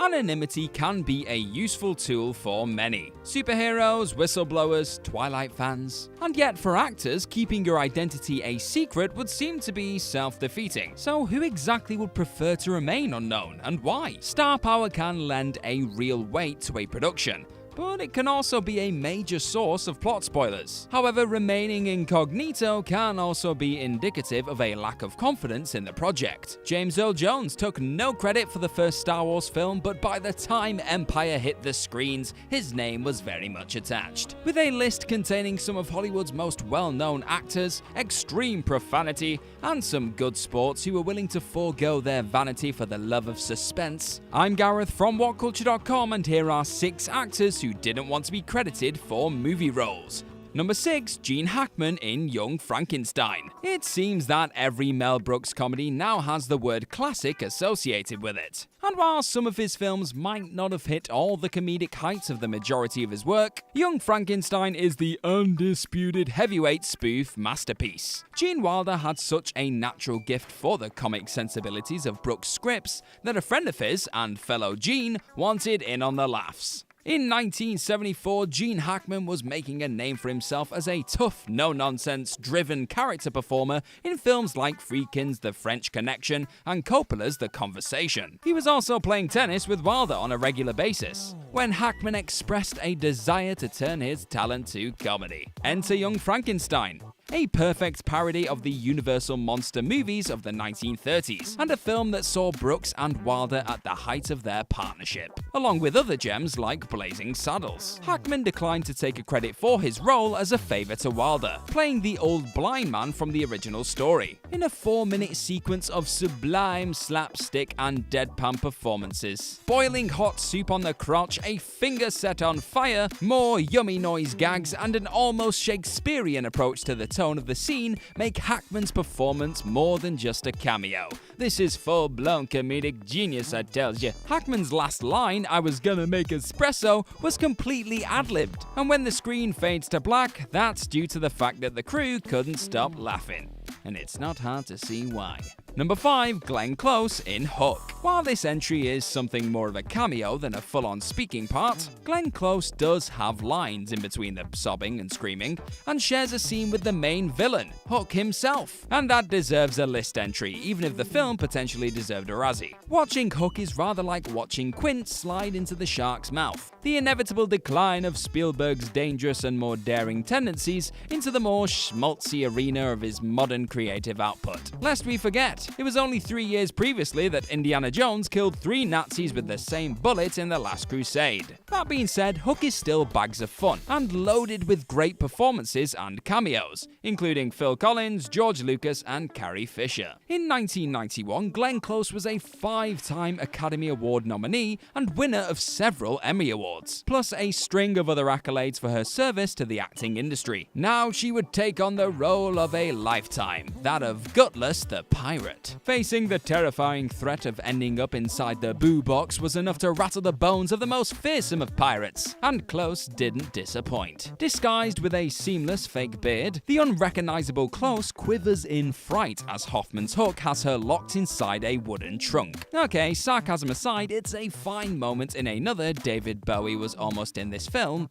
anonymity can be a useful tool for many. Superheroes, whistleblowers, Twilight fans. And yet for actors, keeping your identity a secret would seem to be self-defeating. So who exactly would prefer to remain unknown, and why? Star power can lend a real weight to a production, but it can also be a major source of plot spoilers. However, remaining incognito can also be indicative of a lack of confidence in the project. James Earl Jones took no credit for the first Star Wars film, but by the time Empire hit the screens, his name was very much attached. With a list containing some of Hollywood's most well-known actors, extreme profanity, and some good sports who were willing to forego their vanity for the love of suspense, I'm Gareth from Whatculture.com, and here are 6 actors who didn't want to be credited for movie roles. Number 6. Gene Hackman in Young Frankenstein. It seems that every Mel Brooks comedy now has the word classic associated with it. And while some of his films might not have hit all the comedic heights of the majority of his work, Young Frankenstein is the undisputed heavyweight spoof masterpiece. Gene Wilder had such a natural gift for the comic sensibilities of Brooks' scripts that a friend of his and fellow Gene wanted in on the laughs. In 1974, Gene Hackman was making a name for himself as a tough, no-nonsense, driven character performer in films like Friedkin's The French Connection and Coppola's The Conversation. He was also playing tennis with Wilder on a regular basis, when Hackman expressed a desire to turn his talent to comedy. Enter Young Frankenstein, a perfect parody of the Universal monster movies of the 1930s, and a film that saw Brooks and Wilder at the height of their partnership, along with other gems like Blazing Saddles. Hackman declined to take a credit for his role as a favor to Wilder, playing the old blind man from the original story, in a 4-minute sequence of sublime slapstick and deadpan performances. Boiling hot soup on the crotch, a finger set on fire, more yummy noise gags, and an almost Shakespearean approach to the tone of the scene make Hackman's performance more than just a cameo. This is full-blown comedic genius, I tells you. Hackman's last line, "I was gonna make espresso," was completely ad-libbed, and when the screen fades to black, that's due to the fact that the crew couldn't stop laughing. And it's not hard to see why. Number 5. Glen Close in Hook. While this entry is something more of a cameo than a full-on speaking part, Glen Close does have lines in between the sobbing and screaming, and shares a scene with the main villain, Hook himself. And that deserves a list entry, even if the film potentially deserved a Razzie. Watching Hook is rather like watching Quint slide into the shark's mouth. The inevitable decline of Spielberg's dangerous and more daring tendencies into the more schmaltzy arena of his modern creative output. Lest we forget, it was only 3 years previously that Indiana Jones killed 3 Nazis with the same bullet in The Last Crusade. That being said, Hook is still bags of fun, and loaded with great performances and cameos, including Phil Collins, George Lucas, and Carrie Fisher. In 1991, Glen Close was a 5-time Academy Award nominee and winner of several Emmy Awards, plus a string of other accolades for her service to the acting industry. Now she would take on the role of a lifetime, that of Gutless the Pirate. Facing the terrifying threat of ending up inside the boo box was enough to rattle the bones of the most fearsome of pirates, and Close didn't disappoint. Disguised with a seamless fake beard, the unrecognizable Close quivers in fright as Hoffman's Hook has her locked inside a wooden trunk. Okay, sarcasm aside, it's a fine moment in another David Bowie was almost in this film,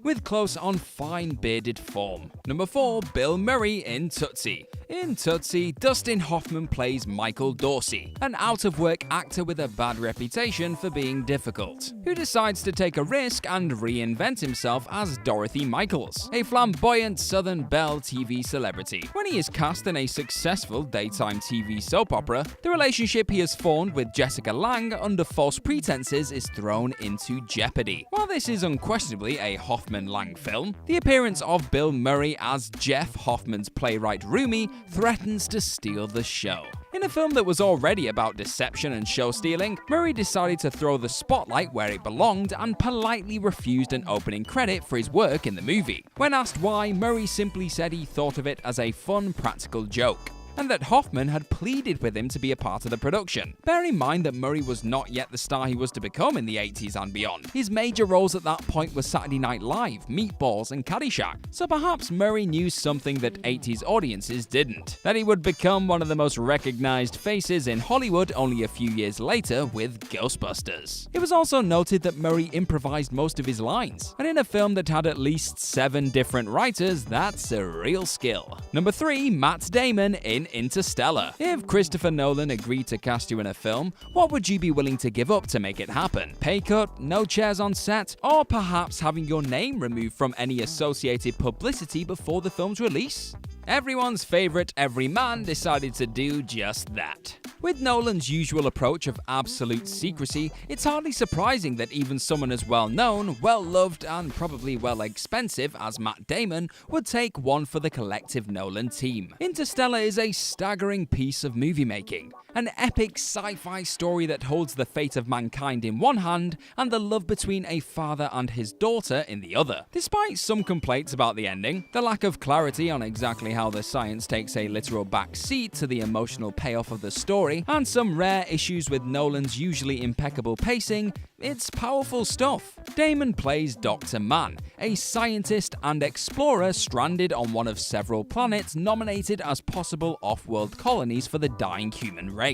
with Close on fine bearded form. Number 4. Bill Murray in Tootsie. In Tootsie, Dustin Hoffman plays Michael Dorsey, an out-of-work actor with a bad reputation for being difficult, who decides to take a risk and reinvent himself as Dorothy Michaels, a flamboyant Southern Belle TV celebrity. When he is cast in a successful daytime TV soap opera, the relationship he has formed with Jessica Lange under false pretenses is thrown into jeopardy. While this is unquestionably a Hoffman-Lange film, the appearance of Bill Murray as Jeff, Hoffman's playwright roomie, threatens to steal the show. In a film that was already about deception and show stealing, Murray decided to throw the spotlight where it belonged and politely refused an opening credit for his work in the movie. When asked why, Murray simply said he thought of it as a fun, practical joke. and that Hoffman had pleaded with him to be a part of the production. Bear in mind that Murray was not yet the star he was to become in the 80s and beyond. His major roles at that point were Saturday Night Live, Meatballs, and Caddyshack, so perhaps Murray knew something that 80s audiences didn't. That he would become one of the most recognized faces in Hollywood only a few years later with Ghostbusters. It was also noted that Murray improvised most of his lines, and in a film that had at least 7 different writers, that's a real skill. Number 3, Matt Damon in Interstellar. If Christopher Nolan agreed to cast you in a film, what would you be willing to give up to make it happen? Pay cut, no chairs on set, or perhaps having your name removed from any associated publicity before the film's release? Everyone's favorite everyman decided to do just that. With Nolan's usual approach of absolute secrecy, it's hardly surprising that even someone as well-known, well-loved, and probably well-expensive as Matt Damon would take one for the collective Nolan team. Interstellar is a staggering piece of movie-making. An epic sci-fi story that holds the fate of mankind in one hand and the love between a father and his daughter in the other. Despite some complaints about the ending, the lack of clarity on exactly how the science takes a literal back seat to the emotional payoff of the story, and some rare issues with Nolan's usually impeccable pacing, it's powerful stuff. Damon plays Dr. Mann, a scientist and explorer stranded on one of several planets nominated as possible off-world colonies for the dying human race.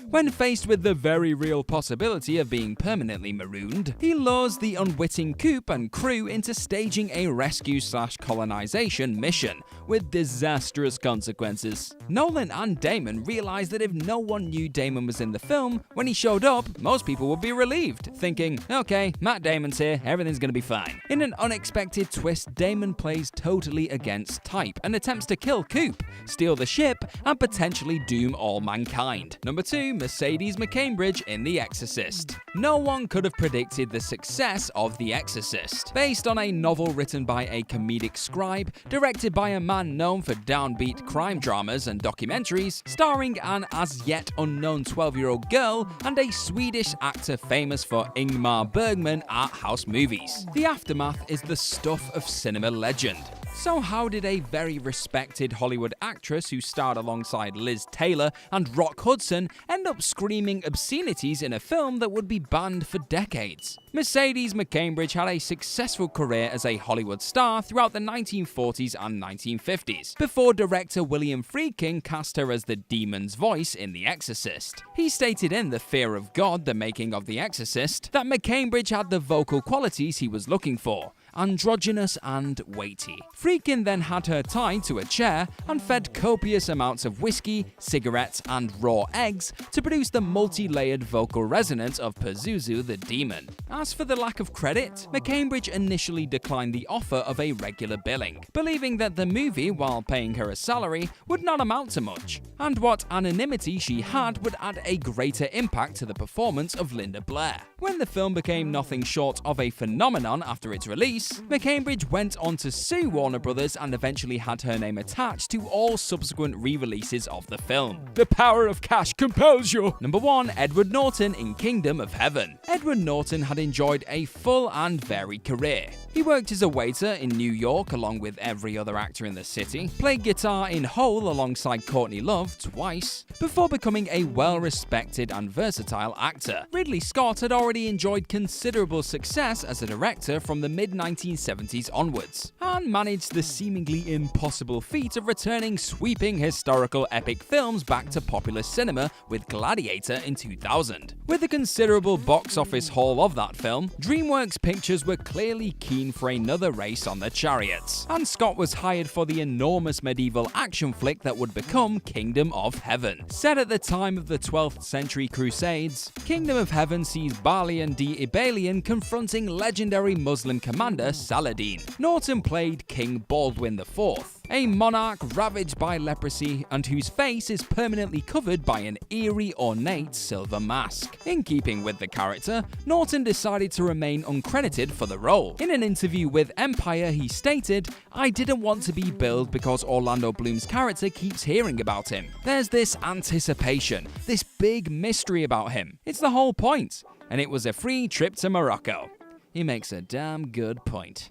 When faced with the very real possibility of being permanently marooned, he lures the unwitting Coop and crew into staging a rescue/colonization mission, with disastrous consequences. Nolan and Damon realized that if no one knew Damon was in the film, when he showed up, most people would be relieved, thinking, okay, Matt Damon's here, everything's gonna be fine. In an unexpected twist, Damon plays totally against type and attempts to kill Coop, steal the ship, and potentially doom all mankind. Number 2, Mercedes McCambridge in The Exorcist. No one could have predicted the success of The Exorcist. Based on a novel written by a comedic scribe, directed by a man known for downbeat crime dramas and documentaries, starring an as yet unknown 12-year-old girl and a Swedish actor famous for Ingmar Bergman art house movies. The aftermath is the stuff of cinema legend. So how did a very respected Hollywood actress who starred alongside Liz Taylor and Rock Hudson end up screaming obscenities in a film that would be banned for decades? Mercedes McCambridge had a successful career as a Hollywood star throughout the 1940s and 1950s, before director William Friedkin cast her as the demon's voice in The Exorcist. He stated in The Fear of God, The Making of The Exorcist, that McCambridge had the vocal qualities he was looking for: androgynous and weighty. Friedkin then had her tied to a chair and fed copious amounts of whiskey, cigarettes, and raw eggs to produce the multi-layered vocal resonance of Pazuzu the Demon. As for the lack of credit, McCambridge initially declined the offer of a regular billing, believing that the movie, while paying her a salary, would not amount to much, and what anonymity she had would add a greater impact to the performance of Linda Blair. When the film became nothing short of a phenomenon after its release, McCambridge went on to sue Warner Brothers and eventually had her name attached to all subsequent re-releases of the film. The power of cash compels you! Number 1, Edward Norton in Kingdom of Heaven. Edward Norton had enjoyed a full and varied career. He worked as a waiter in New York along with every other actor in the city, played guitar in Hole alongside Courtney Love twice, before becoming a well-respected and versatile actor. Ridley Scott had already enjoyed considerable success as a director from the mid-1970s onwards, and managed the seemingly impossible feat of returning sweeping historical epic films back to popular cinema with Gladiator in 2000. With the considerable box office haul of that film, DreamWorks Pictures were clearly keen for another race on the chariots, and Scott was hired for the enormous medieval action flick that would become Kingdom of Heaven. Set at the time of the 12th century Crusades, Kingdom of Heaven sees Balian the Ibalian confronting legendary Muslim commander Saladin. Norton played King Baldwin IV, a monarch ravaged by leprosy and whose face is permanently covered by an eerie, ornate silver mask. In keeping with the character, Norton decided to remain uncredited for the role. In an interview with Empire, he stated, "I didn't want to be billed because Orlando Bloom's character keeps hearing about him. There's this anticipation, this big mystery about him. It's the whole point. And it was a free trip to Morocco." He makes a damn good point.